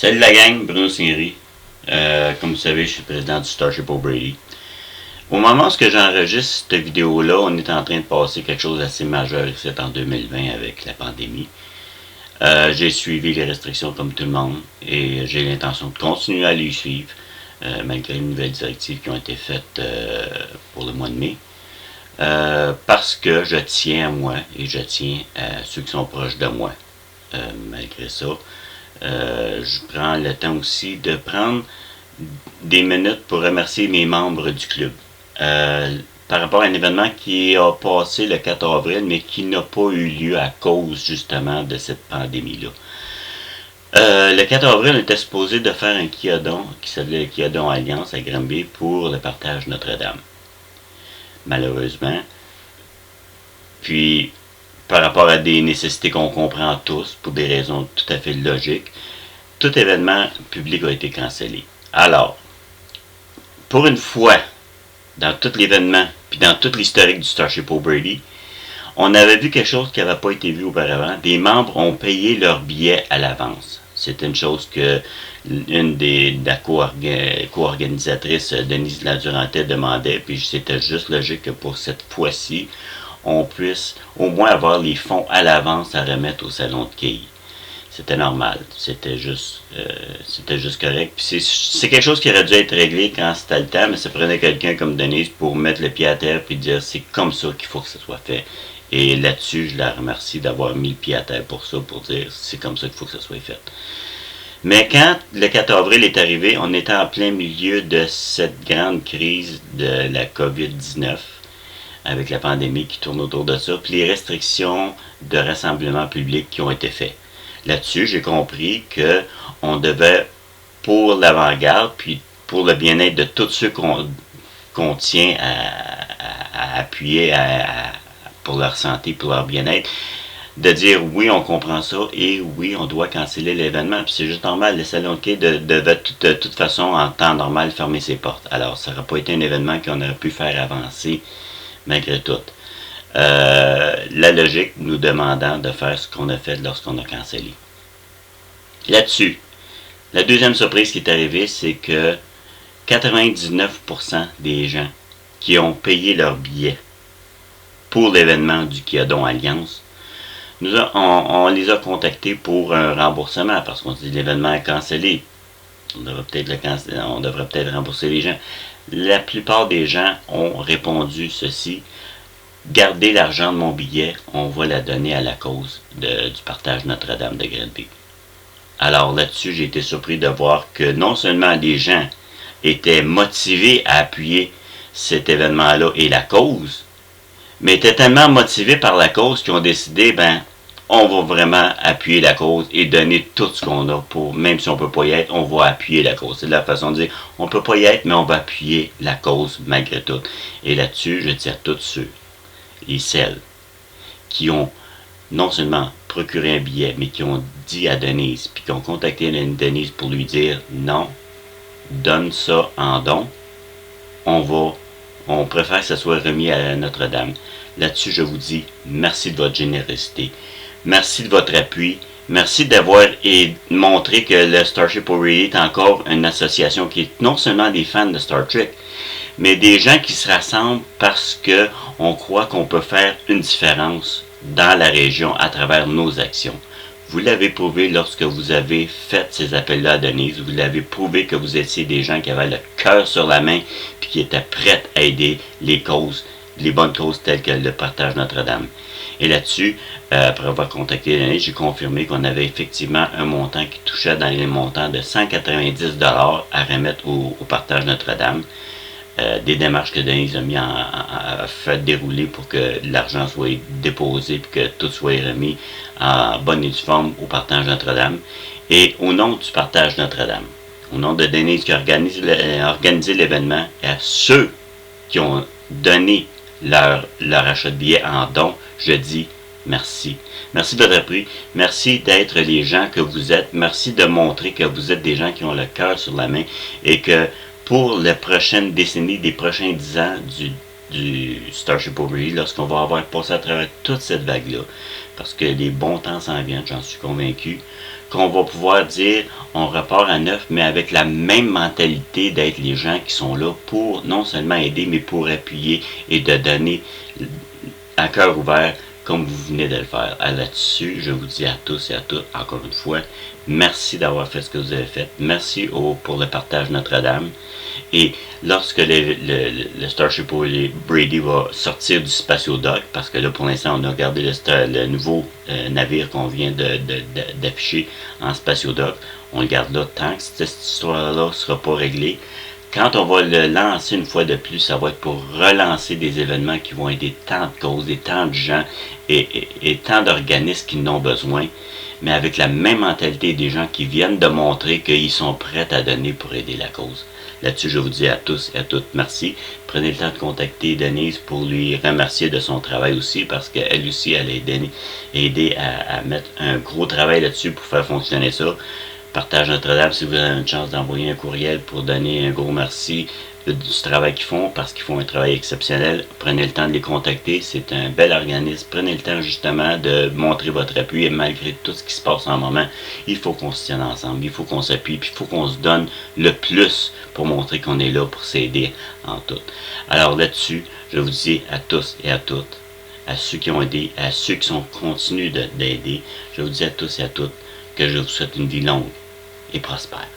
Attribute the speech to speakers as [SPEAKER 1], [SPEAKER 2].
[SPEAKER 1] Salut la gang, Bruno Signery. Comme vous savez, je suis président du Starship O'Brady. Au moment où j'enregistre cette vidéo-là, on est en train de passer quelque chose d'assez majeur ici en 2020 avec la pandémie. J'ai suivi les restrictions comme tout le monde et j'ai l'intention de continuer à les suivre malgré les nouvelles directives qui ont été faites pour le mois de mai. Parce que je tiens à moi et je tiens à ceux qui sont proches de moi. Malgré ça, je prends le temps aussi de prendre des minutes pour remercier mes membres du club. Par rapport à un événement qui a passé le 4 avril, mais qui n'a pas eu lieu à cause justement de cette pandémie-là. Le 4 avril, on était supposé de faire un Kiadon qui s'appelait le Kiadon Alliance à Granby pour le partage Notre-Dame. Malheureusement. Puis, par rapport à des nécessités qu'on comprend tous, pour des raisons tout à fait logiques, tout événement public a été cancellé. Alors, pour une fois, dans tout l'événement, puis dans toute l'historique du Starship O'Brady, on avait vu quelque chose qui n'avait pas été vu auparavant. Des membres ont payé leurs billets à l'avance. C'est une chose que une de la co-organisatrice, Denise Ladurantais, demandait, puis c'était juste logique que pour cette fois-ci, on puisse au moins avoir les fonds à l'avance à remettre au salon de quilles. C'était normal, c'était juste correct. Puis c'est quelque chose qui aurait dû être réglé quand c'était le temps, mais ça prenait quelqu'un comme Denise pour mettre le pied à terre et dire c'est comme ça qu'il faut que ça soit fait. Et là-dessus, je la remercie d'avoir mis le pied à terre pour ça, pour dire c'est comme ça qu'il faut que ça soit fait. Mais quand le 4 avril est arrivé, on était en plein milieu de cette grande crise de la COVID-19, avec la pandémie qui tourne autour de ça, puis les restrictions de rassemblement public qui ont été faites. Là-dessus, j'ai compris que on devait, pour l'avant-garde, puis pour le bien-être de tous ceux qu'on tient à appuyer pour leur santé, pour leur bien-être, de dire oui, on comprend ça et oui, on doit canceller l'événement. Puis c'est juste normal, le salon de quai devait de toute façon, en temps normal, fermer ses portes. Alors, ça n'aurait pas été un événement qu'on aurait pu faire avancer malgré tout. La logique nous demandant de faire ce qu'on a fait lorsqu'on a cancellé. Là-dessus, la deuxième surprise qui est arrivée, c'est que 99% des gens qui ont payé leur billet pour l'événement du Kiadon Alliance, on les a contactés pour un remboursement parce qu'on se dit l'événement est cancellé. On devrait peut-être rembourser les gens. La plupart des gens ont répondu ceci. Gardez l'argent de mon billet, on va la donner à la cause du partage Notre-Dame de Granby. Alors là-dessus, j'ai été surpris de voir que non seulement les gens étaient motivés à appuyer cet événement-là et la cause, mais étaient tellement motivés par la cause qu'ils ont décidé, on va vraiment appuyer la cause et donner tout ce qu'on a pour, même si on ne peut pas y être, on va appuyer la cause. C'est la façon de dire, on ne peut pas y être, mais on va appuyer la cause malgré tout. Et là-dessus, je tire tous ceux et celles qui ont non seulement procuré un billet, mais qui ont dit à Denise, puis qui ont contacté Denise pour lui dire non, donne ça en don, on préfère que ça soit remis à Notre-Dame. Là-dessus, je vous dis merci de votre générosité, merci de votre appui, merci d'avoir montré que le Starship O'Brady est encore une association qui est non seulement des fans de Star Trek, mais des gens qui se rassemblent parce qu'on croit qu'on peut faire une différence dans la région à travers nos actions. Vous l'avez prouvé lorsque vous avez fait ces appels-là à Denise. Vous l'avez prouvé que vous étiez des gens qui avaient le cœur sur la main et qui étaient prêts à aider les causes, les bonnes causes telles que le partage Notre-Dame. Et là-dessus, après avoir contacté Denise, j'ai confirmé qu'on avait effectivement un montant qui touchait dans les montants de 190$ à remettre au partage Notre-Dame. Des démarches que Denise a fait dérouler pour que l'argent soit déposé et que tout soit remis en bonne et due forme au partage Notre-Dame. Et au nom du partage Notre-Dame, au nom de Denise qui a organisé l'événement, et à ceux qui ont donné leur achat de billets en don, je dis merci. Merci de votre appui. Merci d'être les gens que vous êtes. Merci de montrer que vous êtes des gens qui ont le cœur sur la main et que pour la prochaine décennie, des prochains 10 ans du Starship O'Brady, lorsqu'on va avoir passé à travers toute cette vague-là, parce que les bons temps s'en viennent, j'en suis convaincu, qu'on va pouvoir dire on repart à neuf, mais avec la même mentalité d'être les gens qui sont là pour non seulement aider, mais pour appuyer et de donner à cœur ouvert comme vous venez de le faire. Là-dessus, je vous dis à tous et à toutes, encore une fois, merci d'avoir fait ce que vous avez fait. Merci pour le partage Notre-Dame. Et lorsque le Starship Brady va sortir du spatio-dock, parce que là, pour l'instant, on a regardé le nouveau navire qu'on vient d'afficher en spatio-dock, on le garde là tant que cette histoire-là ne sera pas réglée. Quand on va le lancer une fois de plus, ça va être pour relancer des événements qui vont aider tant de causes, et tant de gens et tant d'organismes qui en ont besoin, mais avec la même mentalité des gens qui viennent de montrer qu'ils sont prêts à donner pour aider la cause. Là-dessus, je vous dis à tous et à toutes merci. Prenez le temps de contacter Denise pour lui remercier de son travail aussi, parce qu'elle aussi, elle a aidé à mettre un gros travail là-dessus pour faire fonctionner ça. Partage Notre-Dame, si vous avez une chance d'envoyer un courriel pour donner un gros merci du travail qu'ils font, parce qu'ils font un travail exceptionnel. Prenez le temps de les contacter, c'est un bel organisme. Prenez le temps justement de montrer votre appui, et malgré tout ce qui se passe en ce moment, il faut qu'on se tienne ensemble, il faut qu'on s'appuie, puis il faut qu'on se donne le plus pour montrer qu'on est là pour s'aider en tout. Alors là-dessus, je vous dis à tous et à toutes, à ceux qui ont aidé, à ceux qui continuent d'aider, je vous dis à tous et à toutes que je vous souhaite une vie longue et prospère.